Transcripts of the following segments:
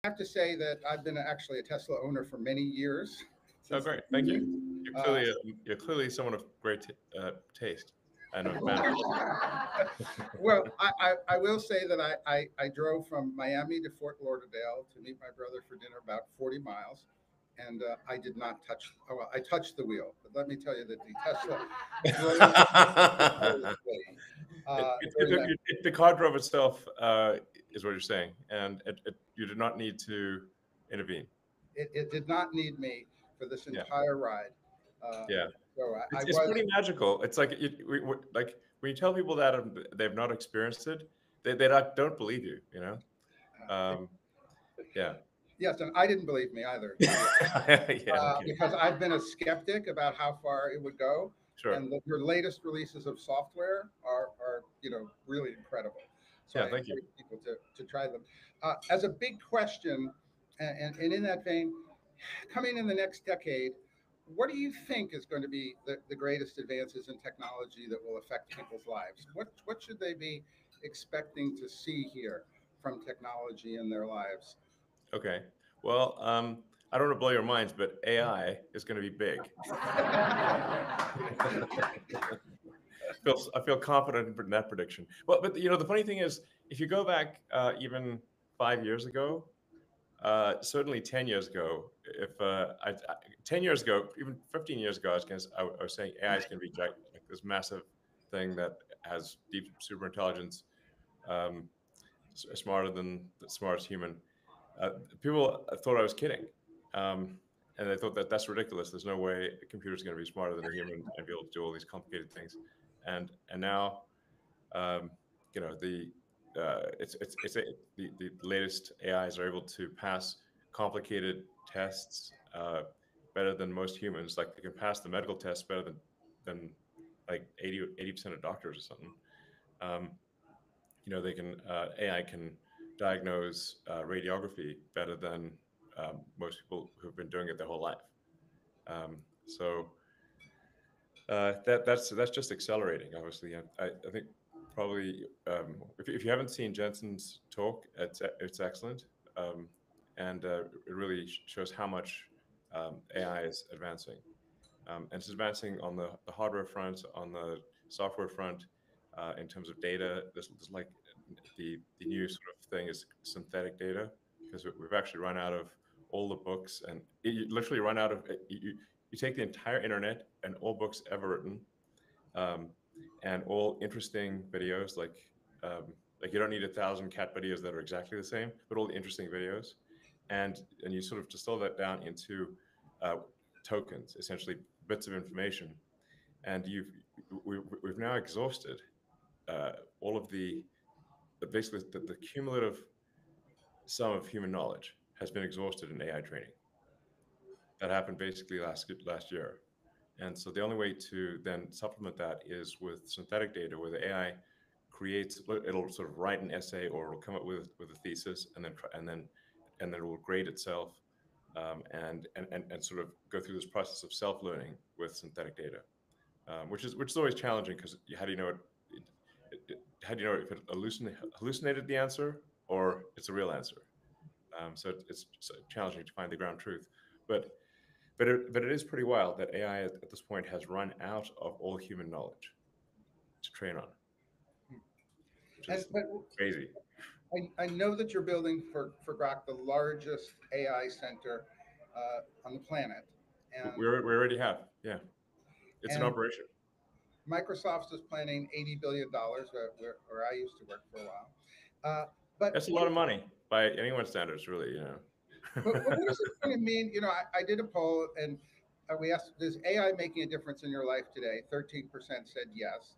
have to say that I've been actually a Tesla owner for many years. Oh, Since great. Thank you. uh, You're clearly someone of great taste and of manner. well, I will say that I drove from Miami to Fort Lauderdale to meet my brother for dinner, about 40 miles. And I did not touch, oh, well, I touched the wheel, but let me tell you that the Tesla drove very, very nice. The car drove itself, is what you're saying, and you did not need to intervene. It did not need me for this Yeah, entire ride. Uh, yeah. so I It's was, pretty magical. It's like like when you tell people that they've not experienced it, they don't believe you. You know. it, Um, yeah. yes, and I didn't believe me either, Yeah. Okay. because I've been a skeptic about how far it would go. Sure. And your latest releases of software are really incredible. So I Yeah. Thank you. encourage people to try them. As a big question, and in that vein, coming in the next decade, what do you think is going to be the greatest advances in technology that will affect people's lives? What should they be expecting to see here from technology in their lives? Okay. Well, I don't want to blow your minds, but AI is going to be big. I feel confident in that prediction. Well, but the funny thing is, if you go back even 5 years ago, certainly 10 years ago, if 10 years ago, even 15 years ago, I was saying AI is going to be like this massive thing that has deep super intelligence, um, smarter than the smartest human. Uh, People thought I was kidding. Um, and they thought that that's ridiculous. There's no way a computer is going to be smarter than a human and be able to do all these complicated things. And now, um, the the latest AIs are able to pass complicated tests better than most humans. Like they can pass the medical test better than like 80% of doctors or something. Um, they can AI can diagnose radiography better than most people who've been doing it their whole life. So that's just accelerating. Obviously, I think probably if you haven't seen Jensen's talk, it's excellent, and it really shows how much AI is advancing. And it's advancing on the hardware front, on the software front, in terms of data. There's like the new sort of thing is synthetic data, because we've actually run out of all the books, and you literally run out of you take the entire internet and all books ever written, um, and all interesting videos, like you don't need 1,000 cat videos that are exactly the same, but all the interesting videos, and you sort of distill that down into uh, tokens, essentially bits of information, and we've now exhausted all of basically the cumulative sum of human knowledge has been exhausted in AI training. That happened basically last year. And so the only way to then supplement that is with synthetic data, where the AI it'll sort of write an essay, or it'll come up with a thesis, and then it will grade itself, and sort of go through this process of self-learning with synthetic data, which is always challenging, because how do you know how do you know if it hallucinated the answer or it's a real answer? So it's challenging to find the ground truth, but it is pretty wild that AI at this point has run out of all human knowledge to train on, which And is but crazy. I know that you're building for Grok the largest AI center on the planet, and We already have, yeah, it's an and operation. Microsoft is planning $80 billion, where I used to work for a while. But That's a lot of money by anyone's standards, really. but what is it going to mean? I did a poll, and we asked, "Is AI making a difference in your life today?" 13% said yes,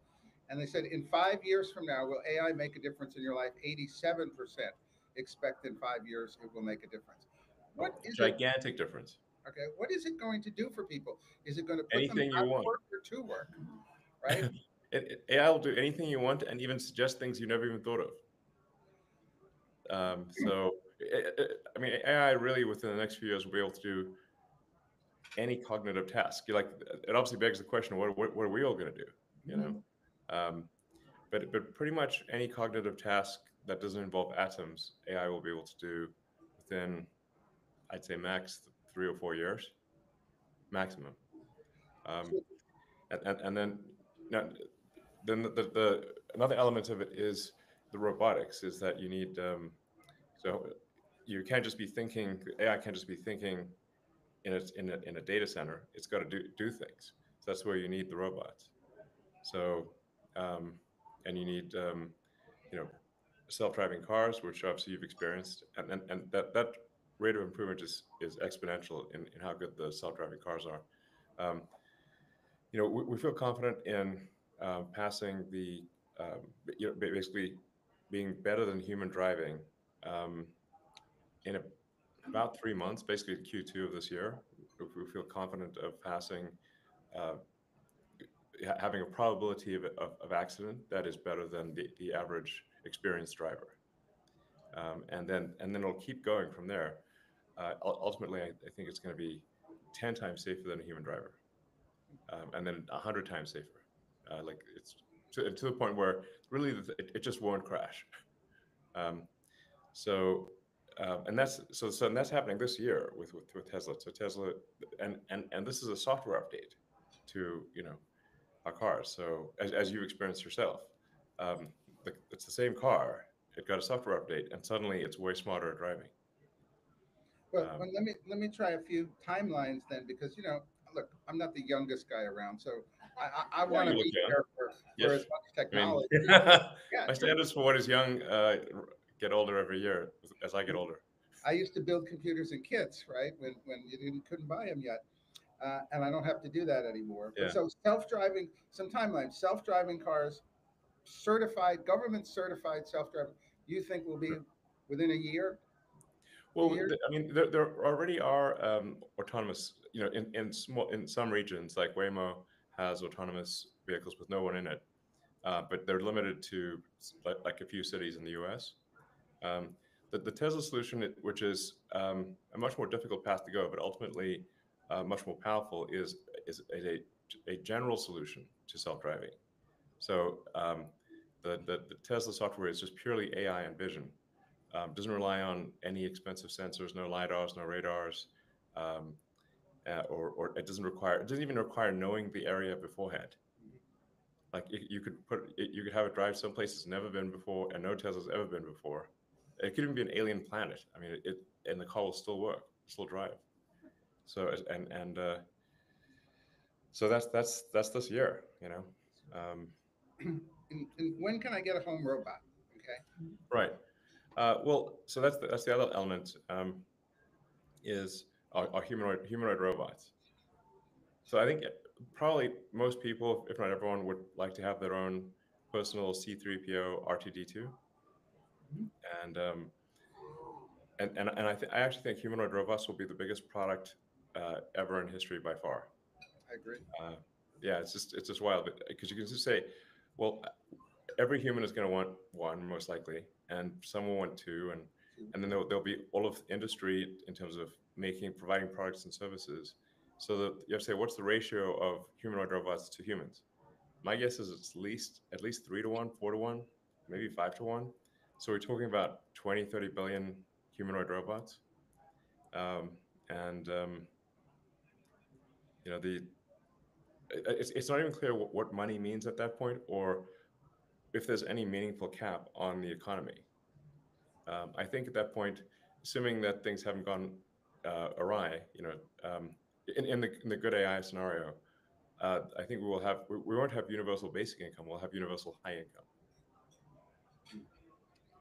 and they said, "In 5 years from now, will AI make a difference in your life?" 87% expect in 5 years it will make a difference. What Oh, is it? gigantic difference. Okay, what is it going to do for people? Is it going to put them Anything you out of want. work or to work? Right? AI will do anything you want, and even suggest things you never even thought of. So, I mean, AI really within the next few years will be able to do any cognitive task. It obviously begs the question: what are we all going to do? You know, Mhm. um, but pretty much any cognitive task that doesn't involve atoms, AI will be able to do within, I'd say, max 3 or 4 years, maximum. And then, now, then another element of it is the robotics. Is that you need so you can't just be thinking. AI can't just be thinking in a data center. It's got to do things. So that's where you need the robots. So and you need you know, self-driving cars, which obviously you've experienced, and that rate of improvement is exponential in how good the self-driving cars are. Um, you know, we feel confident in passing the you know, basically being better than human driving um, in about 3 months, basically Q2 of this year. We feel confident of passing, uh, having a probability of accident that is better than the average experienced driver. And then it'll keep going from there. Ultimately, I think it's going to be 10 times safer than a human driver, and then 100 times safer. Like it's to the point where really it just won't crash. Um, so and that's happening this year with Tesla. So Tesla and this is a software update to, you know, our cars. So as you experienced yourself, it's the same car. It got a software update, and suddenly it's way smarter at driving. Well, let me try a few timelines then, because look, I'm not the youngest guy around, so I Yeah, want you to look be young. here for Yes, as much I mean, technology. Yeah, my true. standards for what is young get older every year as I get older. I used to build computers in kits, right? When couldn't buy them yet, and I don't have to do that anymore. But Yeah. so self-driving, some timelines, self-driving cars, certified, government certified self-driving. You think will be within a year, 2 years? I mean, there already are autonomous, you know, in some regions, like Waymo has autonomous vehicles with no one in it, but they're limited to like a few cities in the U.S. Um, the Tesla solution, which is a much more difficult path to go, but ultimately much more powerful, is a general solution to self-driving. So the Tesla software is just purely AI and vision. Doesn't rely on any expensive sensors, no lidars, no radars, um, or it doesn't even require knowing the area beforehand. Like you could you could have it drive someplace it's never been before, and no Tesla's ever been before. It could even be an alien planet. I mean, and the car will still work, still drive. So so that's this year, you know. And when can I get a home robot? Okay. Right. Well, so that's the other element, is our humanoid robots. So I think probably most people, if not everyone, would like to have their own personal C3PO R2D2, and I actually think humanoid robots will be the biggest product ever in history by far. I agree. Uh, yeah, it's just wild because you can just say, well, every human is going to want one most likely, and some will want two, and then there'll be all of industry in terms of providing products and services. So that you have to say, what's the ratio of humanoid robots to humans? My guess is it's at least 3 to 1, 4 to 1, maybe 5 to 1. So we're talking about 20, 30 billion humanoid robots. Um, and you know, it's not even clear what money means at that point, or if there's any meaningful cap on the economy. I think at that point, assuming that things haven't gone awry, you know, in the good AI scenario, I think we won't have universal basic income. We'll have universal high income.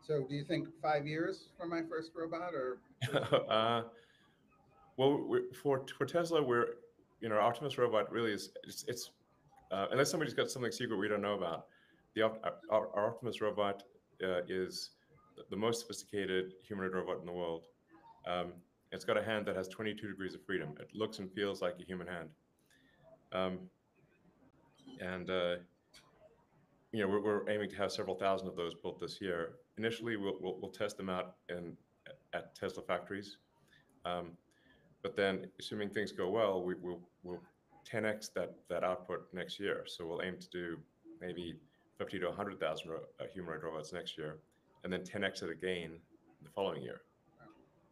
So do you think 5 years for my first robot, or? Well, for Tesla, our Optimus robot really it's unless somebody's got something secret we don't know about, our Optimus robot is the most sophisticated humanoid robot in the world. It's got a hand that has 22 degrees of freedom. It looks and feels like a human hand. Um, and we're aiming to have several thousand of those built this year. Initially, we'll test them out at Tesla factories. But then, assuming things go well, we'll 10x that output next year. So we'll aim to do maybe 50 to 100,000 humanoid robots next year, and then 10x it again the following year.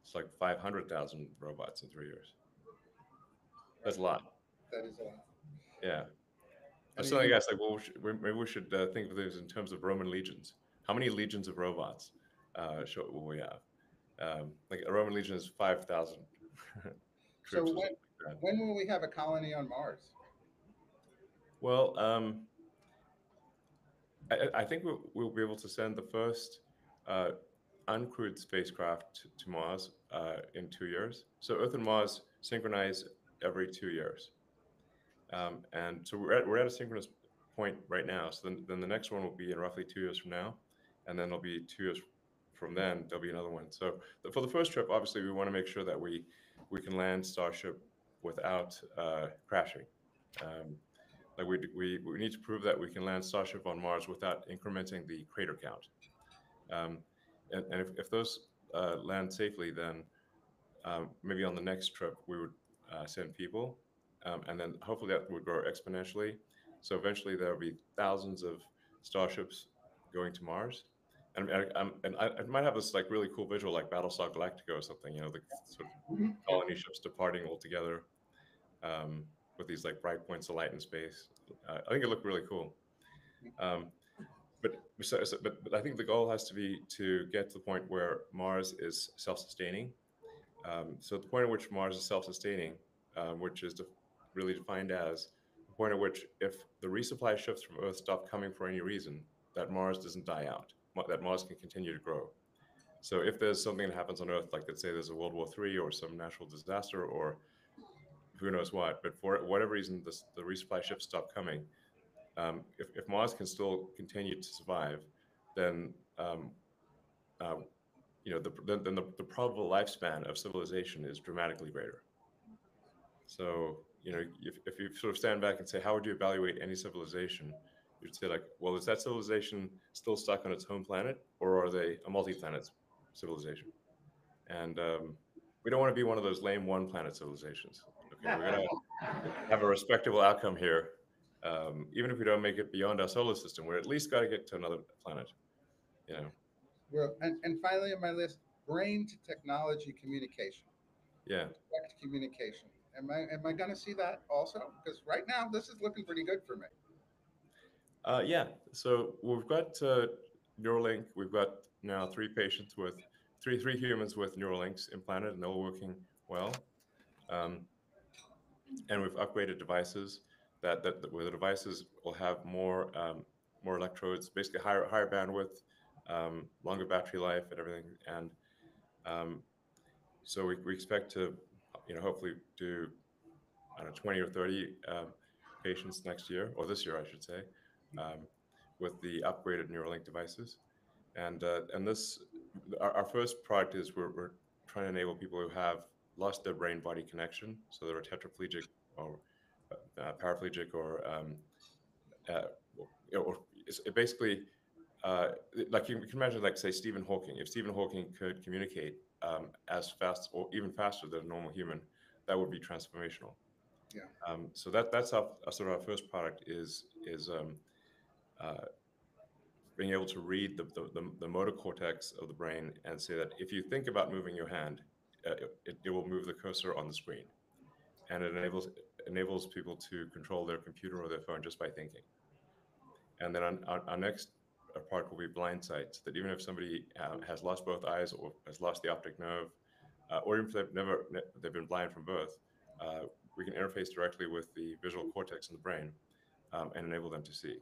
It's like 500,000 robots in 3 years. That's a lot. That is a lot. Yeah. I I was telling mean, you guys, like, well, maybe we should think of this in terms of Roman legions. How many legions of robots will we have? Like a Roman legion is 5,000 so troops or something like that. when will we have a colony on Mars? Well, I think we'll be able to send the first uh, uncrewed spacecraft to Mars in 2 years. So Earth and Mars synchronize every 2 years. And so we're at a synchronous point right now. So then the next one will be in roughly 2 years from now. And then there'll be 2 years from then, there'll be another one. So for the first trip, obviously, we want to make sure that we can land Starship without crashing. Like we need to prove that we can land Starship on Mars without incrementing the crater count. And if those land safely, then maybe on the next trip we would send people, and then hopefully that would grow exponentially. So eventually there will be thousands of Starships going to Mars. And I might have this like really cool visual like Battlestar Galactica or something, you know, the sort of Mhm. colony ships departing all together with these like bright points of light in space. I think it looked really cool. Um, but I think the goal has to be to get to the point where Mars is self-sustaining. So the point at which Mars is self-sustaining, which is really defined as the point at which if the resupply ships from Earth stop coming for any reason, that Mars doesn't die out, that Mars can continue to grow. So if there's something that happens on Earth, like let's say there's a World War III or some natural disaster or who knows what, but for whatever reason the resupply ships stop coming, if Mars can still continue to survive, then uh, you know the probable lifespan of civilization is dramatically greater. So you know if you sort of stand back and say how would you evaluate any civilization, you'd say like, well, is that civilization still stuck on its home planet, or are they a multi-planet civilization? And we don't want to be one of those lame one planet civilizations. Okay, we're gonna have a respectable outcome here. Even if we don't make it beyond our solar system, we're at least got to get to another planet. You know. Well, and finally on my list, brain to technology communication, Yeah. direct communication. Am I going to see that also? Because right now this is looking pretty good for me. Yeah. So we've got Neuralink. We've got now three patients with three humans with Neuralinks implanted, and they're all working well. Um, and we've upgraded devices where the devices will have more electrodes, basically higher bandwidth, longer battery life, and everything. And so we expect to, you know, hopefully do, I don't know, 20 or 30 patients next year, or this year, I should say, with the upgraded Neuralink devices. And this, our first product is we're trying to enable people who have lost their brain-body connection, so they're tetraplegic or paraplegic uh, or basically like you can imagine, like say Stephen Hawking. If Stephen Hawking could communicate as fast or even faster than a normal human, that would be transformational. Yeah. So that's sort of our first product is uh, being able to read the motor cortex of the brain and say that if you think about moving your hand, it will move the cursor on the screen, and it enables people to control their computer or their phone just by thinking. And then our next part will be blind sight, so that even if somebody has lost both eyes or has lost the optic nerve, or even if they've been blind from birth, we can interface directly with the visual cortex in the brain and enable them to see.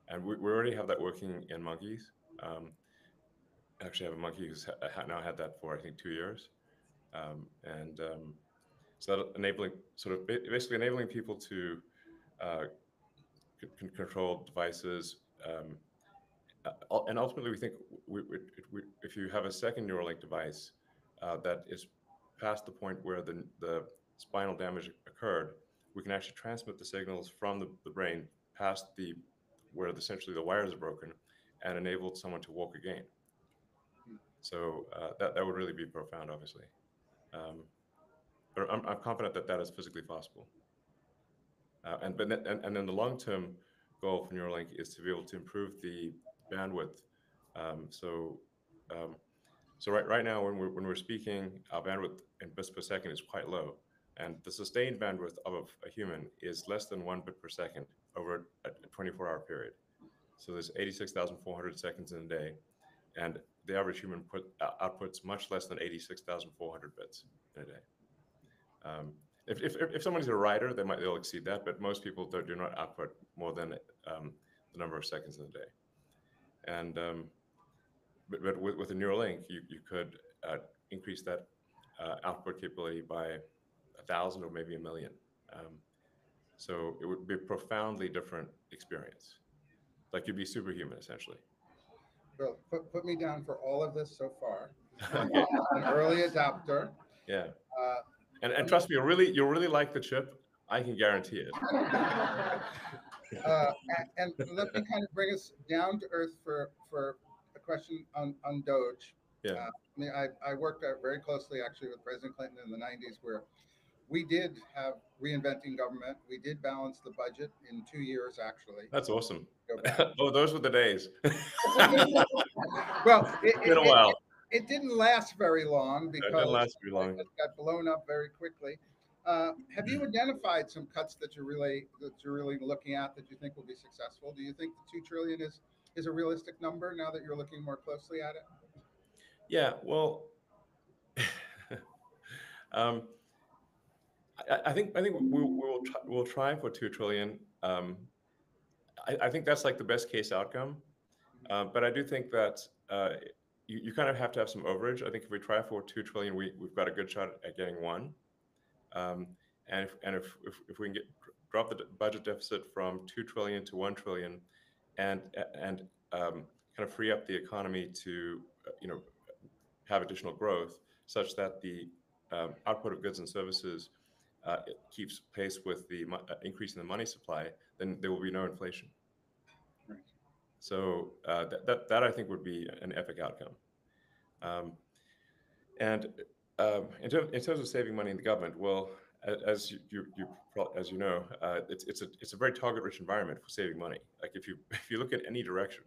And we already have that working in monkeys. I actually have a monkey who's now had that for I think 2 years, so that enabling sort of basically enabling people to uh, control devices. And ultimately, we think if you have a second Neuralink device that is past the point where the spinal damage occurred, we can actually transmit the signals from the brain past where essentially the wires are broken and enable someone to walk again. So that would really be profound, obviously. But I'm confident that that is physically possible. And then the long-term goal for Neuralink is to be able to improve the bandwidth. So So right now, when we're speaking, our bandwidth in bits per second is quite low, and the sustained bandwidth of a human is less than 1 bit per second over a 24-hour period. So there's 86,400 seconds in a day, and the average human outputs much less than 86,400 bits in a day. If somebody's a writer, they'll exceed that, but most people do not output more than the number of seconds in a day. And but with a neural link, you could increase that output capability by 1,000 or maybe 1,000,000. So it would be a profoundly different experience. Like you'd be superhuman, essentially. Well, put me down for all of this so far. Okay. An early adopter. Yeah. Uh, And trust me, you'll really like the chip. I can guarantee it. and let me kind of bring us down to earth for a question on Doge. Yeah. I mean, I worked very closely actually with President Clinton in the 90s, where we did have reinventing government. We did balance the budget in 2 years, actually. That's awesome. Oh, those were the days. Well, It's been a while. It didn't last very long because It didn't last very long. it got blown up very quickly. Have you identified some cuts that you're really looking at that you think will be successful? Do you think the 2 trillion is a realistic number now that you're looking more closely at it? Yeah, well, I think we'll try for 2 trillion. I think that's like the best case outcome, but I do think that you kind of have to have some overage. I think if we try for 2 trillion, we've got a good shot at getting 1. And if we can drop the budget deficit from 2 trillion to 1 trillion, and kind of free up the economy to have additional growth, such that the output of goods and services it keeps pace with the increase in the money supply, then there will be no inflation. Right. So that I think would be an epic outcome. And in terms of saving money in the government, well, as you know, it's a very target-rich environment for saving money. Like if you look at any direction,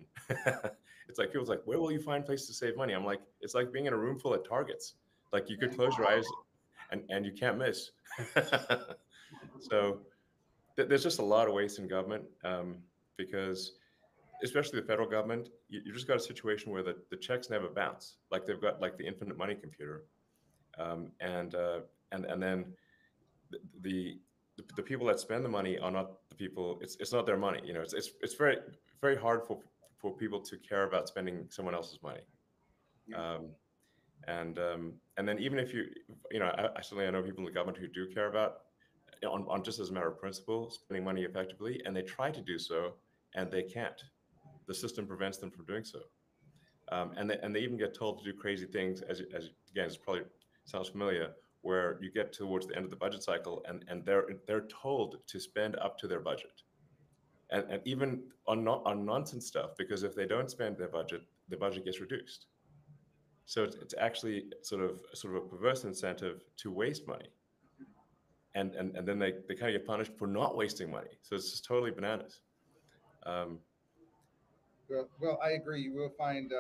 it's like people's like, where will you find places to save money? I'm like, it's like being in a room full of targets. Like you could close your eyes and you can't miss. So there's just a lot of waste in government because, especially the federal government, you just got a situation where the checks never bounce. Like they've got like the infinite money computer, and then the people that spend the money are not the people. It's not their money. It's very very hard for people to care about spending someone else's money. Yeah. And then even if I certainly know people in the government who do care about, on just as a matter of principle, spending money effectively, and they try to do so, and they can't. The system prevents them from doing so, and they even get told to do crazy things. As again, it probably sounds familiar, where you get towards the end of the budget cycle, and they're told to spend up to their budget, and even on nonsense stuff, because if they don't spend their budget, the budget gets reduced. So it's actually sort of a perverse incentive to waste money, and then they kind of get punished for not wasting money. So it's just totally bananas. Well, I agree. You will find,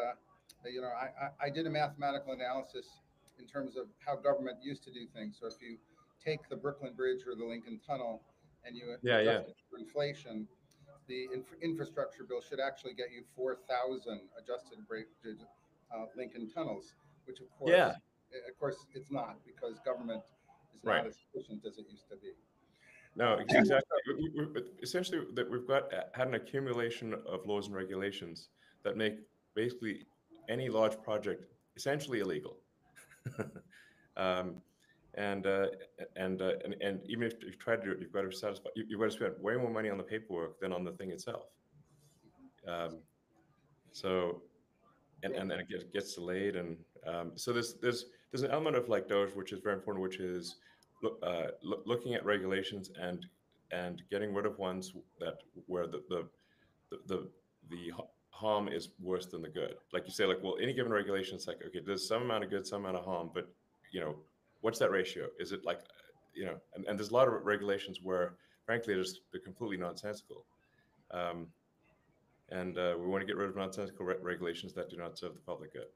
I did a mathematical analysis in terms of how government used to do things. So if you take the Brooklyn Bridge or the Lincoln Tunnel and you adjust it for inflation, the infrastructure bill should actually get you 4,000 adjusted Lincoln tunnels, which of course it's not, because government is not as efficient as it used to be. No, exactly. Essentially, that we've had an accumulation of laws and regulations that make basically any large project essentially illegal. And even if you try to do it, you've got to satisfy. You've got to spend way more money on the paperwork than on the thing itself. So, and then it gets delayed, and so there's an element of like Doge, which is very important, which is looking at regulations and getting rid of ones where the harm is worse than the good. Like you say, like, well, any given regulation, it's like, okay, there's some amount of good, some amount of harm, but what's that ratio? Is it like, and there's a lot of regulations where, frankly, they're completely nonsensical. And we want to get rid of nonsensical regulations that do not serve the public good.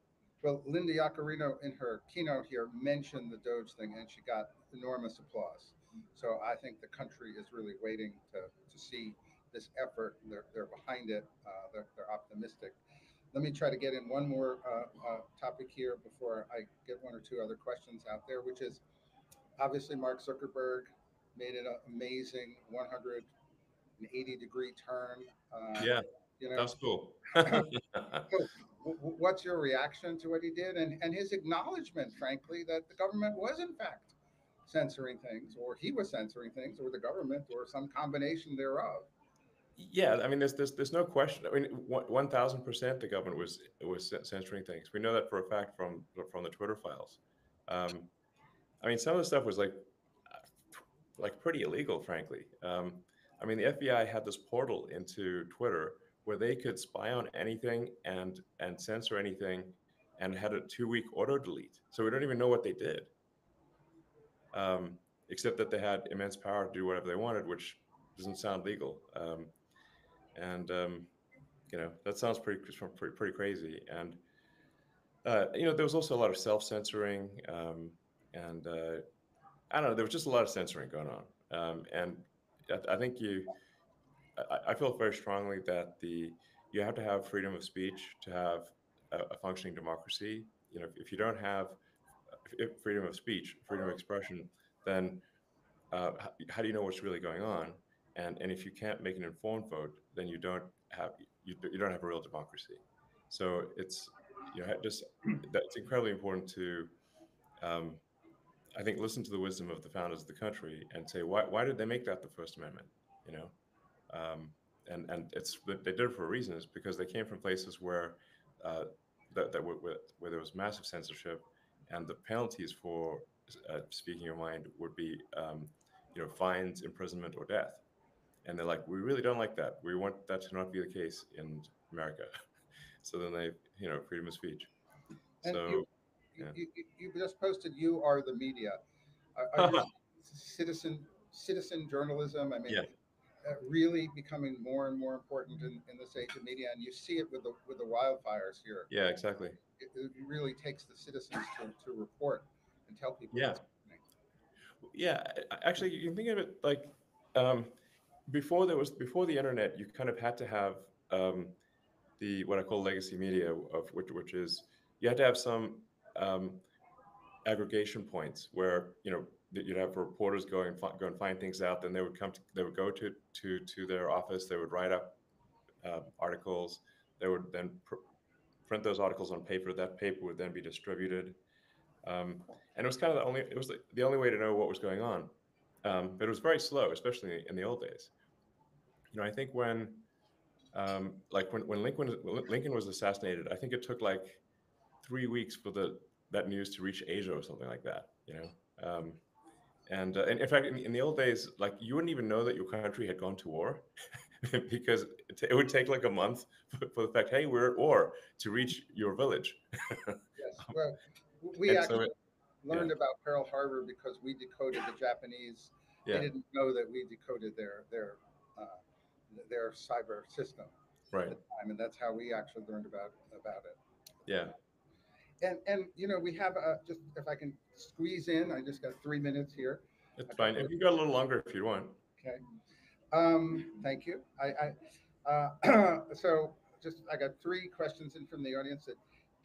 Well, Linda Yaccarino in her keynote here mentioned the Doge thing, and she got enormous applause. So I think the country is really waiting to see this effort. They're behind it. They're optimistic. Let me try to get in one more topic here before I get one or two other questions out there, which is obviously Mark Zuckerberg made an amazing 180-degree turn. Yeah, You that know, was cool. so what's your reaction to what he did, and his acknowledgement, frankly, that the government was in fact censoring things, or he was censoring things, or the government, or some combination thereof? Yeah, I mean, there's no question. I mean, 1,000% the government was censoring things. We know that for a fact from the Twitter files. Um, I mean, some of the stuff was like pretty illegal, frankly. I mean, the FBI had this portal into Twitter where they could spy on anything and censor anything, and had a 2-week auto delete. So we don't even know what they did, except that they had immense power to do whatever they wanted, which doesn't sound legal. And that sounds pretty crazy. And there was also a lot of self-censoring, and I don't know. There was just a lot of censoring going on, and I think I feel very strongly that you have to have freedom of speech to have a functioning democracy. If you don't have freedom of speech, freedom of expression, then how do you know what's really going on? And if you can't make an informed vote, then you don't have a real democracy. So it's just that's incredibly important to um, I think listen to the wisdom of the founders of the country and say why did they make that the First Amendment? You know, um, and they did it for a reason. Is because they came from places where uh, where there was massive censorship, and the penalties for speaking your mind would be fines, imprisonment, or death. And they're like, we really don't like that. We want that to not be the case in America. So then they, freedom of speech. And So you, yeah, you, you just posted, "You are the media." Are you citizen journalism? I mean, yeah, really becoming more and more important in this age of media, and you see it with the wildfires here. yeah, exactly. It really takes the citizens to report and tell people Yeah, what's happening. yeah. Actually, you can think of it like um, before the internet, you kind of had to have um, the what I call legacy media, of which is you had to have some um, aggregation points where that you'd have reporters go and find things out. Then they would go to their office. They would write up articles. They would then print those articles on paper. That paper would then be distributed. And it was kind of the only way to know what was going on. But it was very slow, especially in the old days. I think when Lincoln was assassinated, I think it took like 3 weeks for that news to reach Asia or something like that. And in fact, in the old days, like you wouldn't even know that your country had gone to war because it would take like a month for the fact, hey, we're at war, to reach your village. Yes. Well, we And so actually yeah, learned about Pearl Harbor because we decoded the Japanese. They yeah, didn't know that we decoded uh, their cyber system at right, the time, and that's how we actually learned about it. yeah, And we have just, if I can squeeze in, I just got 3 minutes here. it's A fine. couple of If you got a little longer if you want. okay. Thank you. So just I got three questions in from the audience that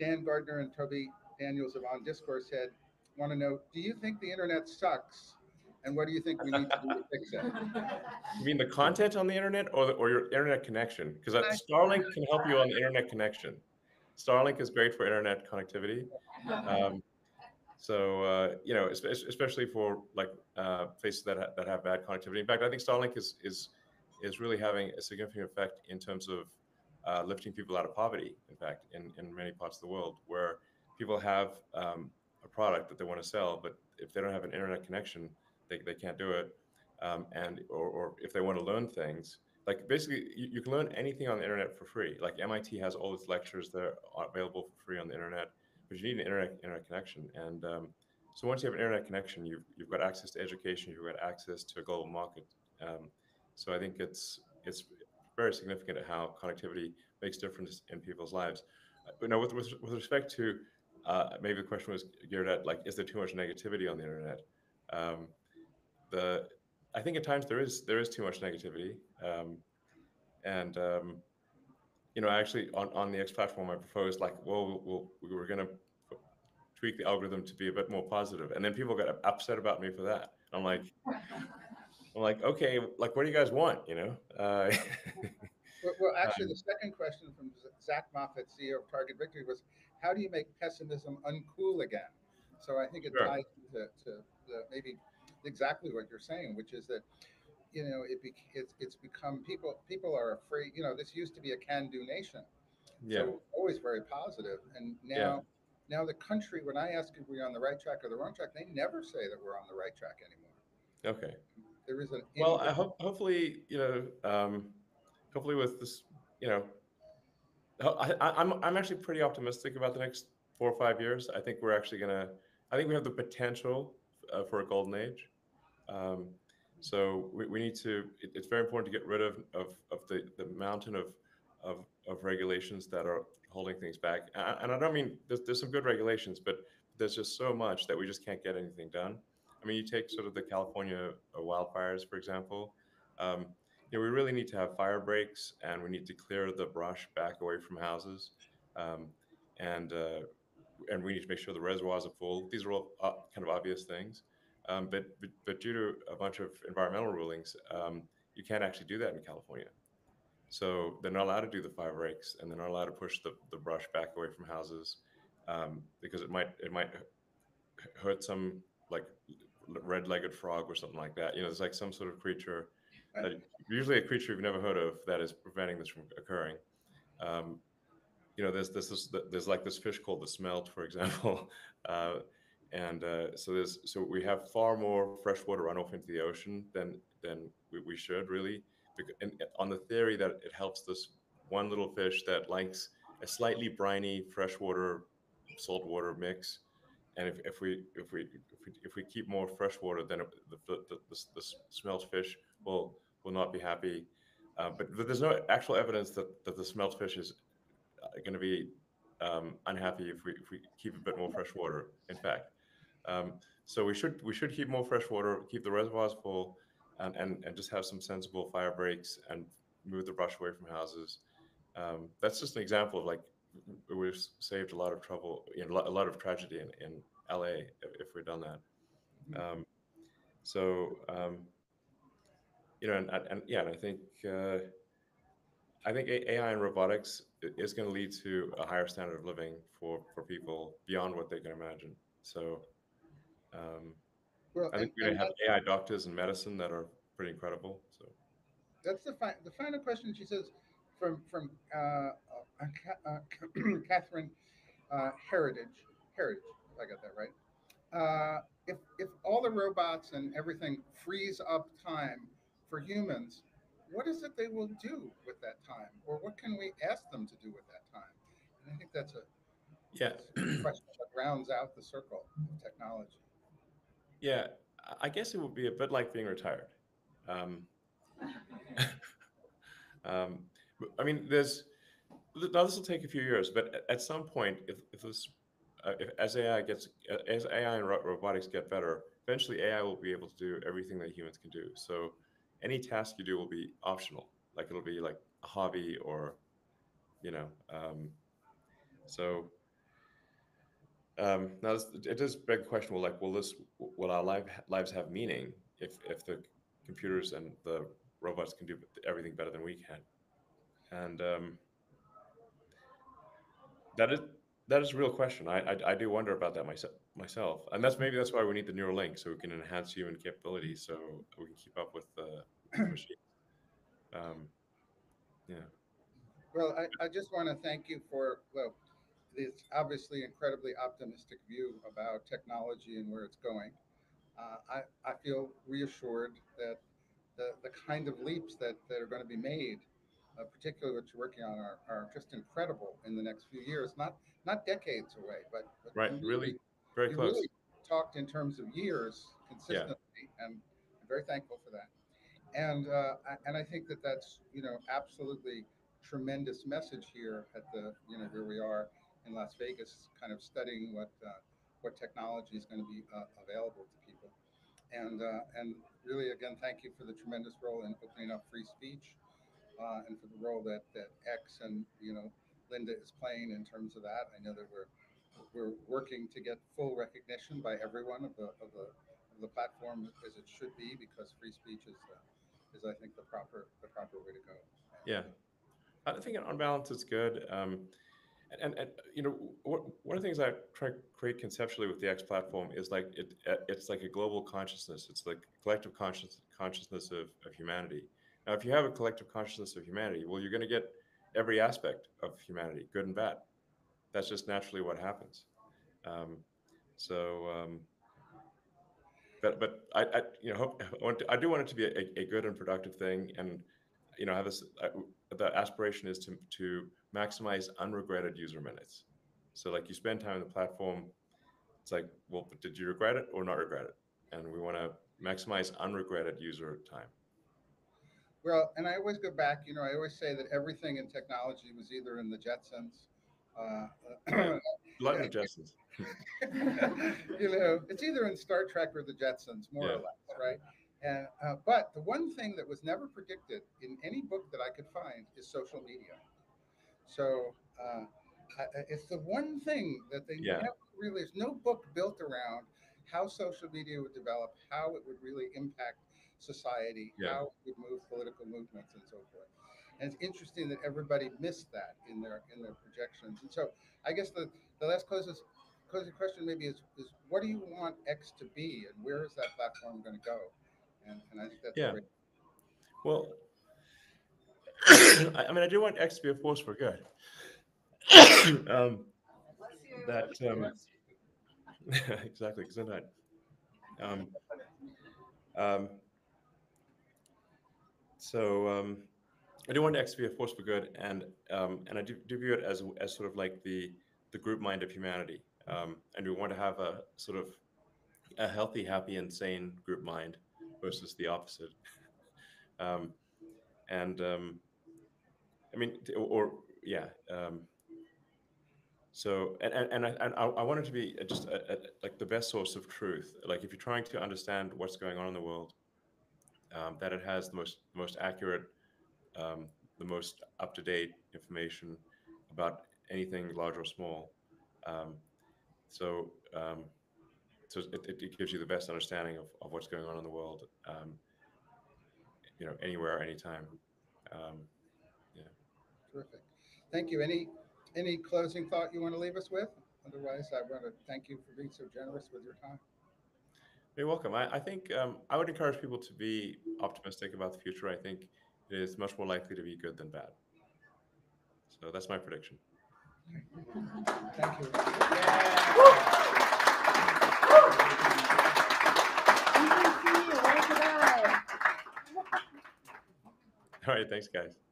Dan Gardner and Toby Daniels of On Discourse said, want to know, do you think the internet sucks? And what do you think we need to do to fix it? You mean the content on the internet, or your internet connection? Because I- Starlink can help you on the internet connection. Starlink is great for internet connectivity. Um, so especially for like places that have bad connectivity. In fact, I think Starlink is really having a significant effect in terms of lifting people out of poverty. In fact, in many parts of the world where people have a product that they want to sell, but if they don't have an internet connection, they can't do it. Or if they want to learn things, like basically you can learn anything on the internet for free. Like MIT has all its lectures that are available for free on the internet, but you need an internet connection. And so once you have an internet connection, you've got access to education, you've got access to a global market. So I think it's very significant how connectivity makes difference in people's lives. With respect to maybe the question was geared at like, is there too much negativity on the internet? Um, the I think at times there is too much negativity, and actually on the X platform, I proposed like, well, we were going to tweak the algorithm to be a bit more positive, and then people got upset about me for that. I'm like, okay, like, what do you guys want? Well, actually, Um, the second question from Zach Moffat, CEO of Target Victory, was how do you make pessimism uncool again? So I think it sure. ties to maybe exactly what you're saying, which is that it's become people are afraid. This used to be a can-do nation, Yeah. so always very positive, and Yeah. now the country, when I ask if we're on the right track or the wrong track, they never say that we're on the right track anymore. Okay. There is an Well, I hope hopefully hopefully with this you know I'm actually pretty optimistic about the next 4 or 5 years. I think we're actually gonna. I think we have the potential for a golden age. Um, so we need to. It's very important to get rid of the mountain of regulations that are holding things back. And I don't mean there's some good regulations, but there's just so much that we just can't get anything done. I mean, you take sort of the California wildfires, for example. Um, we really need to have fire breaks, and we need to clear the brush back away from houses, um, and uh, and we need to make sure the reservoirs are full. These are all kind of obvious things, but due to a bunch of environmental rulings, you can't actually do that in California. So they're not allowed to do the fire breaks, and they're not allowed to push the brush back away from houses, because it might hurt some, like, red-legged frog or something like that. There's like some sort of creature that, usually a creature you've never heard of, that is preventing this from occurring. Um, there's like this fish called the smelt, for example, uh, and so we have far more freshwater runoff into the ocean than we should really, and on the theory that it helps this one little fish that likes a slightly briny freshwater saltwater mix, and if we keep more freshwater, then the smelt fish will not be happy. But there's no actual evidence that the smelt fish is going to be unhappy if we keep a bit more fresh water. In fact, so we should keep more fresh water, keep the reservoirs full, and just have some sensible fire breaks and move the brush away from houses. That's just an example of, like, we've saved a lot of trouble, a lot of tragedy in LA if we've done that. Um, so yeah, and I think AI and robotics is going to lead to a higher standard of living for people beyond what they can imagine. So um, well, I think we're going and to have AI doctors in medicine that are pretty incredible. So that's the final question. She says from Catherine Heritage. If I got that right. If all the robots and everything frees up time for humans, what is it they will do with that time, or what can we ask them to do with that time? And I think that's a yeah, question that rounds out the circle of technology. yeah, I guess it would be a bit like being retired. Um, um, I mean, now this will take a few years, but at some point, if as AI gets as AI and robotics get better, eventually AI will be able to do everything that humans can do. So any task you do will be optional, like it'll be like a hobby, or you know. So now it does beg the question. Well, like, will our lives have meaning if the computers and the robots can do everything better than we can? And That is that is a real question. I do wonder about that myself, and that's why we need the neural link, so we can enhance human capabilities, so we can keep up with the machine. Um, yeah, Well, I just want to thank you for, well, this obviously incredibly optimistic view about technology and where it's going. I feel reassured that the kind of leaps that are going to be made, particularly what you're working on, are just incredible in the next few years, not decades away, but right. Really, very you close. really talked in terms of years Yeah, consistently, and I'm very thankful for that. And I think that's absolutely tremendous message here at the where we are, in Las Vegas, kind of studying what technology is going to be available to people. And really, again, thank you for the tremendous role in opening up free speech, and for the role that X and Linda is playing in terms of that. I know that we're working to get full recognition by everyone of the platform as it should be, because free speech is I think the proper way to go. Yeah, I think on balance it's good. And one of the things I try to create conceptually with the X platform is like it's like a global consciousness. It's like collective consciousness of humanity. Now, if you have a collective consciousness of humanity, well, you're going to get every aspect of humanity, good and bad. That's just naturally what happens. Um, so, but I hope I do want it to be a good and productive thing, and have this. The aspiration is to maximize unregretted user minutes. So, like, you spend time on the platform. It's like, well, but did you regret it or not regret it? And we want to maximize unregretted user time. Well, and I always go back. I always say that everything in technology was either in the Jetsons. Lightning Jetsons. It's either in Star Trek or the Jetsons, more or less, right? And but the one thing that was never predicted in any book that I could find is social media. So it's the one thing that they never really. There's no book built around how social media would develop, how it would really impact society, how it would move political movements, and so forth. And it's interesting that everybody missed that in their projections. And so I guess the last closing question maybe is what do you want X to be, and where is that platform going to go? And I think that's great. Well, I mean, I do want X to be a force for good. Exactly, Gesundheit. I do want X to be a force for good, and I do view it as sort of like the group mind of humanity, and we want to have a sort of a healthy, happy, and sane group mind versus the opposite. I mean, so I want it to be just like the best source of truth. Like, if you're trying to understand what's going on in the world, that it has the most accurate, the most up-to-date information about anything large or small. So it gives you the best understanding of what's going on in the world, anywhere, anytime. Terrific. Thank you. Any closing thought you want to leave us with? Otherwise, I want to thank you for being so generous with your time. You're welcome. I think I would encourage people to be optimistic about the future. I think it is much more likely to be good than bad. So that's my prediction. Thank you. All right, thanks, guys.